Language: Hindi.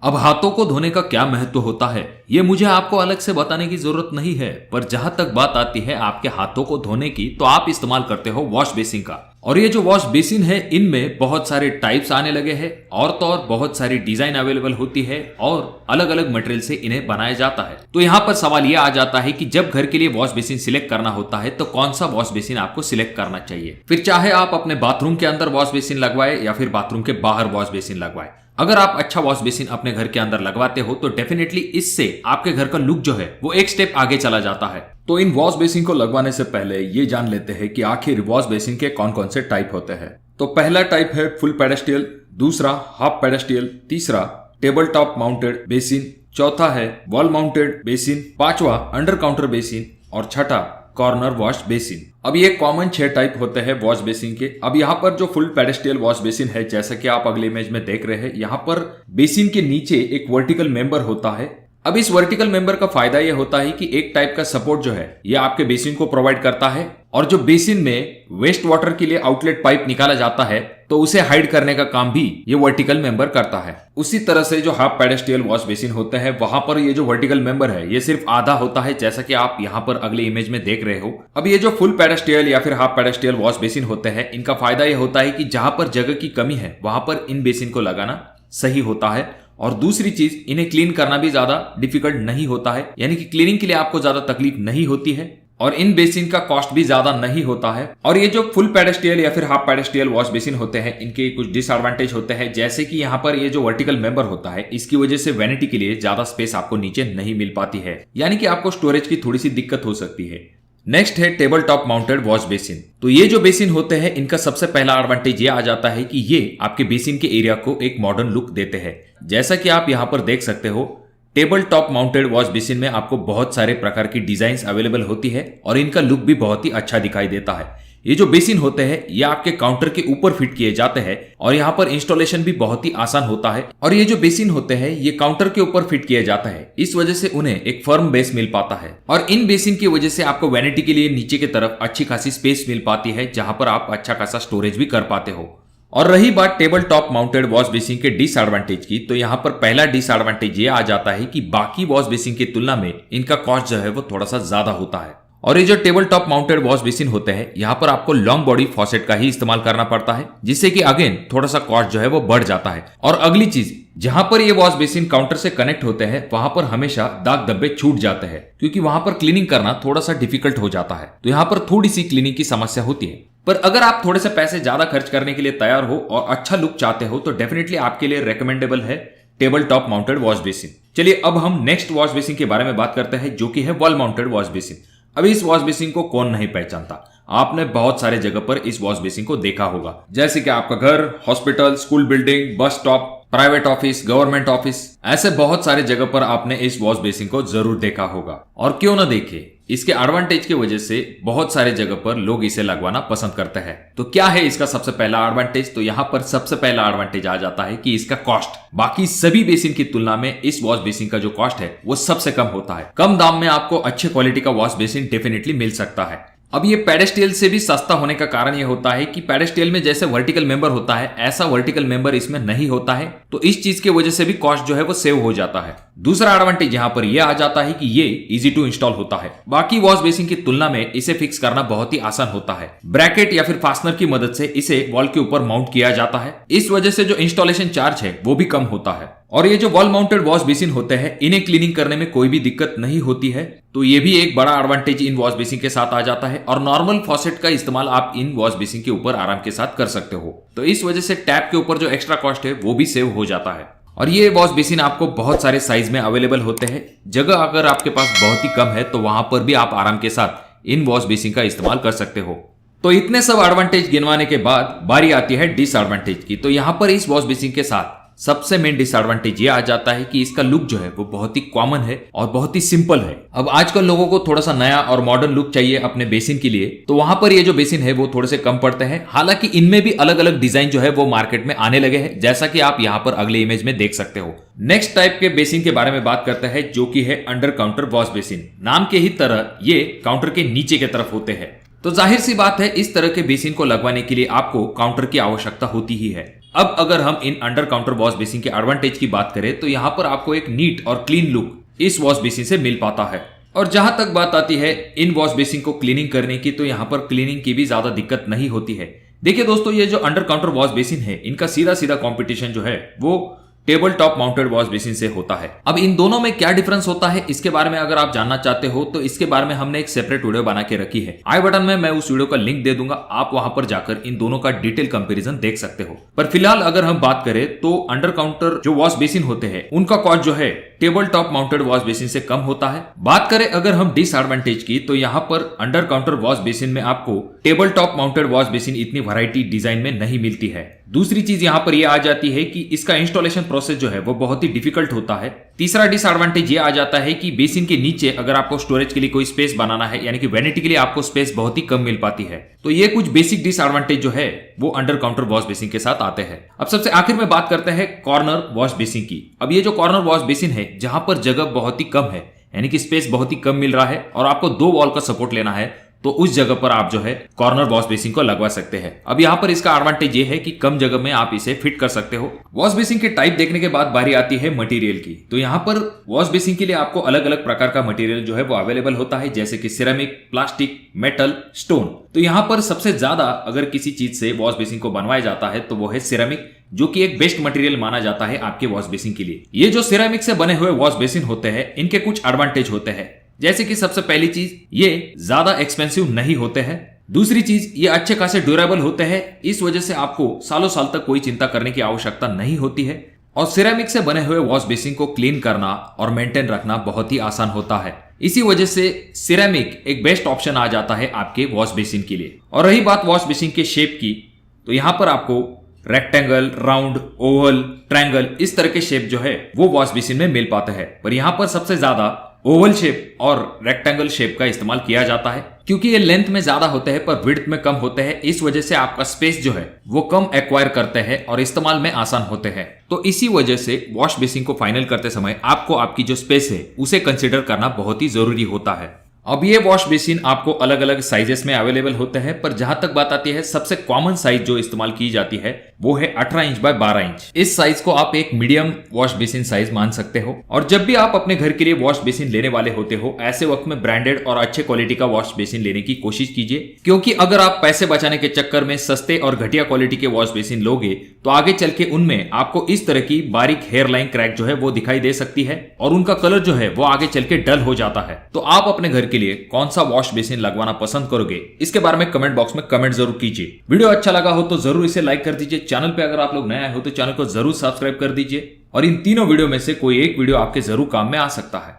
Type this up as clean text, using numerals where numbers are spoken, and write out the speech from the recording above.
अब हाथों को धोने का क्या महत्व होता है ये मुझे आपको अलग से बताने की जरूरत नहीं है, पर जहां तक बात आती है आपके हाथों को धोने की तो आप इस्तेमाल करते हो वॉश बेसिन का। और ये जो वॉश बेसिन है इनमें बहुत सारे टाइप्स आने लगे हैं और तो और बहुत सारी डिजाइन अवेलेबल होती है और अलग अलग मटेरियल से इन्हें बनाया जाता है। तो यहाँ पर सवाल ये आ जाता है कि जब घर के लिए वॉश बेसिन सिलेक्ट करना होता है तो कौन सा वॉश बेसिन आपको सिलेक्ट करना चाहिए। फिर चाहे आप अपने बाथरूम के अंदर वॉश बेसिन लगवाए या फिर बाथरूम के बाहर वॉश बेसिन लगवाए, अगर आप अच्छा वॉश बेसिन अपने घर के अंदर लगवाते हो तो डेफिनेटली इससे आपके घर का लुक जो है वो एक स्टेप आगे चला जाता है। तो इन वॉश बेसिन को लगवाने से पहले ये जान लेते हैं कि आखिर वॉश बेसिन के कौन कौन से टाइप होते हैं। तो पहला टाइप है फुल पेडेस्टियल, दूसरा हाफ पेडेस्टियल, तीसरा टेबल टॉप माउंटेड बेसिन, चौथा है वॉल माउंटेड बेसिन, पांचवा अंडर काउंटर बेसिन और छठा कॉर्नर वॉश बेसिन। अब ये कॉमन 6 टाइप होते हैं वॉश बेसिन के। अब यहाँ पर जो फुल पेडेस्टियल वॉश बेसिन है जैसा कि आप अगले इमेज में देख रहे हैं, यहाँ पर बेसिन के नीचे एक वर्टिकल मेंबर होता है। अब इस वर्टिकल मेंबर का फायदा ये होता है कि एक टाइप का सपोर्ट जो है ये आपके बेसिन को प्रोवाइड करता है और जो बेसिन में वेस्ट वाटर के लिए आउटलेट पाइप निकाला जाता है तो उसे हाइड करने का काम भी ये वर्टिकल मेंबर करता है। उसी तरह से जो हाफ पेडेस्टियल वॉश बेसिन होते हैं वहां पर ये जो वर्टिकल मेंबर है ये सिर्फ आधा होता है, जैसा कि आप यहाँ पर अगले इमेज में देख रहे हो। अब ये जो फुल पेडेस्टियल या फिर हाफ पेडेस्टियल वॉश बेसिन होते हैं इनका फायदा ये होता है कि जहां पर जगह की कमी है वहां पर इन बेसिन को लगाना सही होता है। और दूसरी चीज, इन्हें क्लीन करना भी ज्यादा डिफिकल्ट नहीं होता है, यानी कि क्लीनिंग के लिए आपको ज्यादा तकलीफ नहीं होती है और इन बेसिन का कॉस्ट भी ज्यादा नहीं होता है। और ये जो फुल पेडेस्टियल या फिर हाफ पेडेस्टियल वॉश बेसिन होते हैं इनके कुछ डिसएडवांटेज होते हैं, जैसे कि यहाँ पर ये जो वर्टिकल मेंबर होता है इसकी वजह से वैनिटी के लिए ज्यादा स्पेस आपको नीचे नहीं मिल पाती है, यानी कि आपको स्टोरेज की थोड़ी सी दिक्कत हो सकती है। नेक्स्ट है table top mounted wash basin. तो ये जो बेसिन होते हैं इनका सबसे पहला एडवांटेज ये आ जाता है कि ये आपके बेसिन के एरिया को एक मॉडर्न लुक देते हैं। जैसा कि आप यहाँ पर देख सकते हो, table top mounted wash basin में आपको बहुत सारे प्रकार की डिजाइन अवेलेबल होती है और इनका लुक भी बहुत ही अच्छा दिखाई देता है। ये जो बेसिन होते हैं ये आपके काउंटर के ऊपर फिट किए जाते हैं और यहाँ पर इंस्टॉलेशन भी बहुत ही आसान होता है। और ये जो बेसिन होते हैं ये काउंटर के ऊपर फिट किया जाता है, इस वजह से उन्हें एक फर्म बेस मिल पाता है और इन बेसिन की वजह से आपको वैनिटी के लिए नीचे की तरफ अच्छी खासी स्पेस मिल पाती है जहां पर आप अच्छा खासा स्टोरेज भी कर पाते हो। और रही बात table top mounted wash basin के डिसएडवांटेज की, तो यहाँ पर पहला डिसएडवांटेज ये आ जाता है कि बाकी वॉश बेसिन की तुलना में इनका कॉस्ट जो है वो थोड़ा सा ज्यादा होता है। और ये जो table top mounted wash basin होते हैं यहाँ पर आपको लॉन्ग बॉडी फॉसेट का ही इस्तेमाल करना पड़ता है, जिससे कि अगेन थोड़ा सा कॉस्ट जो है वो बढ़ जाता है। और अगली चीज, जहां पर ये वॉश बेसिन काउंटर से कनेक्ट होते हैं वहां पर हमेशा दाग धब्बे छूट जाते हैं, क्योंकि वहां पर क्लीनिंग करना थोड़ा सा डिफिकल्ट हो जाता है। तो यहाँ पर थोड़ी सी क्लीनिंग की समस्या होती है। पर अगर आप थोड़े से पैसे ज्यादा खर्च करने के लिए तैयार हो और अच्छा लुक चाहते हो तो डेफिनेटली आपके लिए रेकमेंडेबल है table top mounted wash basin. चलिए अब हम नेक्स्ट वॉश बेसिन के बारे में बात करते हैं, जो कि है वॉल माउंटेड वॉश बेसिन। अभी इस वॉश बेसिन को कौन नहीं पहचानता, आपने बहुत सारे जगह पर इस वॉश बेसिन को देखा होगा, जैसे कि आपका घर, hospital, school building, bus stop, private office, government office, ऐसे बहुत सारे जगह पर आपने इस वॉश बेसिन को जरूर देखा होगा। और क्यों ना देखे, इसके एडवांटेज की वजह से बहुत सारे जगह पर लोग इसे लगवाना पसंद करते हैं। तो क्या है इसका सबसे पहला एडवांटेज? तो यहाँ पर सबसे पहला एडवांटेज आ जाता है कि इसका कॉस्ट बाकी सभी बेसिन की तुलना में इस वॉश बेसिन का जो कॉस्ट है वो सबसे कम होता है। कम दाम में आपको अच्छे क्वालिटी का वॉश बेसिन डेफिनेटली मिल सकता है। अब ये पेडेस्टियल से भी सस्ता होने का कारण ये होता है कि पेडेस्टियल में जैसे वर्टिकल मेंबर होता है ऐसा वर्टिकल मेंबर इसमें नहीं होता है, तो इस चीज की वजह से भी कॉस्ट जो है वो सेव हो जाता है। दूसरा एडवांटेज यहाँ पर यह आ जाता है कि ये इजी टू इंस्टॉल होता है। बाकी वॉश बेसिन की तुलना में इसे फिक्स करना बहुत ही आसान होता है। ब्रैकेट या फिर फास्टनर की मदद से इसे वॉल के ऊपर माउंट किया जाता है, इस वजह से जो इंस्टॉलेशन चार्ज है वो भी कम होता है। और ये जो वॉल माउंटेड वॉश बेसिन होते हैं इन्हें क्लीनिंग करने में कोई भी दिक्कत नहीं होती है, तो ये भी एक बड़ा एडवांटेज इन वॉश बेसिन के साथ आ जाता है। और नॉर्मल फॉसेट का इस्तेमाल आप इन वॉश बेसिन के ऊपर आराम के साथ कर सकते हो, तो इस वजह से टैप के ऊपर जो एक्स्ट्रा कॉस्ट है वो भी सेव हो जाता है। और ये वॉश बेसिन आपको बहुत सारे साइज में अवेलेबल होते हैं। जगह अगर आपके पास बहुत ही कम है तो वहां पर भी आप आराम के साथ इन वॉश बेसिन का इस्तेमाल कर सकते हो। तो इतने सब एडवांटेज गिनवाने के बाद बारी आती है डिसएडवांटेज की। तो यहाँ पर इस वॉश बेसिन के साथ सबसे मेन डिसएडवांटेज ये आ जाता है कि इसका लुक जो है वो बहुत ही कॉमन है और बहुत ही सिंपल है। अब आजकल लोगों को थोड़ा सा नया और मॉडर्न लुक चाहिए अपने बेसिन के लिए, तो वहां पर ये जो बेसिन है वो थोड़े से कम पड़ते हैं। हालांकि इनमें भी अलग अलग डिजाइन जो है वो मार्केट में आने लगे हैं, जैसा कि आप यहाँ पर अगले इमेज में देख सकते हो। नेक्स्ट टाइप के बेसिन के बारे में बात करते हैं, जो कि है अंडर काउंटर वॉश बेसिन। नाम के ही तरह ये काउंटर के नीचे की तरफ होते हैं। तो जाहिर सी बात है इस तरह के बेसिन को लगवाने के लिए आपको काउंटर की आवश्यकता होती ही है। अब अगर हम in under counter wash basin के एडवांटेज की बात करें तो यहाँ पर आपको एक नीट और क्लीन लुक इस वॉश बेसिन से मिल पाता है। और जहां तक बात आती है इन वॉश बेसिन को क्लीनिंग करने की, तो यहाँ पर क्लीनिंग की भी ज्यादा दिक्कत नहीं होती है। देखिए दोस्तों, ये जो अंडर काउंटर वॉश बेसिन है इनका सीधा सीधा कंपटीशन जो है वो table top mounted wash basin से होता है। अब इन दोनों में क्या डिफरेंस होता है इसके बारे में अगर आप जानना चाहते हो तो इसके बारे में हमने एक सेपरेट वीडियो बना के रखी है। आई बटन में मैं उस वीडियो का लिंक दे दूंगा, आप वहां पर जाकर इन दोनों का डिटेल कंपैरिजन देख सकते हो। पर फिलहाल अगर हम बात करें तो अंडर काउंटर जो वॉश बेसिन होते हैं उनका कॉस्ट जो है table top mounted wash basin से कम होता है। बात करें अगर हम डिसएडवांटेज की, तो यहाँ पर अंडर काउंटर वॉश बेसिन में आपको table top mounted wash basin इतनी वैरायटी डिजाइन में नहीं मिलती है। दूसरी चीज यहाँ पर यह आ जाती है कि इसका इंस्टॉलेशन प्रोसेस जो है वो बहुत ही डिफिकल्ट होता है। तीसरा डिसएडवांटेज ये आ जाता है कि बेसिन के नीचे अगर आपको स्टोरेज के लिए कोई स्पेस बनाना है, यानी कि वैनिटी के लिए आपको स्पेस बहुत ही कम मिल पाती है। तो ये कुछ बेसिक डिसएडवांटेज जो है वो अंडर काउंटर वॉश बेसिन के साथ आते हैं। अब सबसे आखिर में बात करते हैं कॉर्नर वॉश बेसिन की। अब ये जो कॉर्नर वॉश बेसिन है जहां पर जगह बहुत ही कम है, यानी कि स्पेस बहुत ही कम मिल रहा है और आपको 2 वॉल का सपोर्ट लेना है, तो उस जगह पर आप जो है कॉर्नर वॉश बेसिन को लगवा सकते हैं। अब यहाँ पर इसका एडवांटेज ये है कि कम जगह में आप इसे फिट कर सकते हो। वॉश बेसिन के टाइप देखने के बाद बारी आती है मटेरियल की। तो यहाँ पर वॉश बेसिन के लिए आपको अलग अलग प्रकार का मटेरियल जो है वो अवेलेबल होता है, जैसे कि सिरेमिक, प्लास्टिक, मेटल, स्टोन। तो यहाँ पर सबसे ज्यादा अगर किसी चीज से वॉश बेसिन को बनवाया जाता है तो वो है सिरेमिक, जो कि एक बेस्ट मटेरियल माना जाता है आपके वॉश बेसिन के लिए। ये जो सिरेमिक से बने हुए वॉश बेसिन होते हैं इनके कुछ एडवांटेज होते हैं, जैसे कि सबसे पहली चीज ये ज्यादा एक्सपेंसिव नहीं होते हैं। दूसरी चीज ये अच्छे खासे ड्यूरेबल होते हैं, इस वजह से आपको सालों साल तक कोई चिंता करने की आवश्यकता नहीं होती है। और सिरेमिक से बने हुए वॉश बेसिन को क्लीन करना और मेंटेन रखना बहुत ही आसान होता है। इसी वजह से सिरेमिक एक बेस्ट ऑप्शन आ जाता है आपके वॉश बेसिन के लिए। और रही बात वॉश बेसिन के शेप की, तो यहां पर आपको रेक्टेंगल, राउंड, ओवल, ट्रायंगल इस तरह के शेप जो है वो वॉश बेसिन में मिल पाते हैं। पर यहां पर सबसे ज्यादा ओवल शेप और रेक्टेंगल शेप का इस्तेमाल किया जाता है, क्योंकि ये लेंथ में ज्यादा होते हैं पर विड्थ में कम होते हैं। इस वजह से आपका स्पेस जो है वो कम एक्वायर करते हैं और इस्तेमाल में आसान होते हैं। तो इसी वजह से वॉश बेसिन को फाइनल करते समय आपको आपकी जो स्पेस है उसे कंसिडर करना बहुत ही जरूरी होता है। अब ये वॉश बेसिन आपको अलग अलग साइजेस में अवेलेबल होते हैं, पर जहां तक बात आती है सबसे कॉमन साइज जो इस्तेमाल की जाती है वो है 18 इंच बाय 12 इंच। इस साइज को आप एक मीडियम वॉश बेसिन साइज मान सकते हो। और जब भी आप अपने घर के लिए वॉश बेसिन लेने वाले होते हो, ऐसे वक्त में ब्रांडेड और अच्छे क्वालिटी का वॉश बेसिन लेने की कोशिश कीजिए, क्योंकि अगर आप पैसे बचाने के चक्कर में सस्ते और घटिया क्वालिटी के वॉश बेसिन लोगे तो आगे चल के उनमें आपको इस तरह की बारीक हेयर लाइन क्रैक जो है वो दिखाई दे सकती है और उनका कलर जो है वो आगे चल के डल हो जाता है। तो आप अपने घर के लिए कौन सा वॉश बेसिन लगवाना पसंद करोगे, इसके बारे में कमेंट बॉक्स में कमेंट जरूर कीजिए। वीडियो अच्छा लगा हो तो जरूर इसे लाइक कर दीजिए। चैनल पे अगर आप लोग नए आए हो तो चैनल को जरूर सब्सक्राइब कर दीजिए और इन तीनों वीडियो में से कोई एक वीडियो आपके जरूर काम में आ सकता है।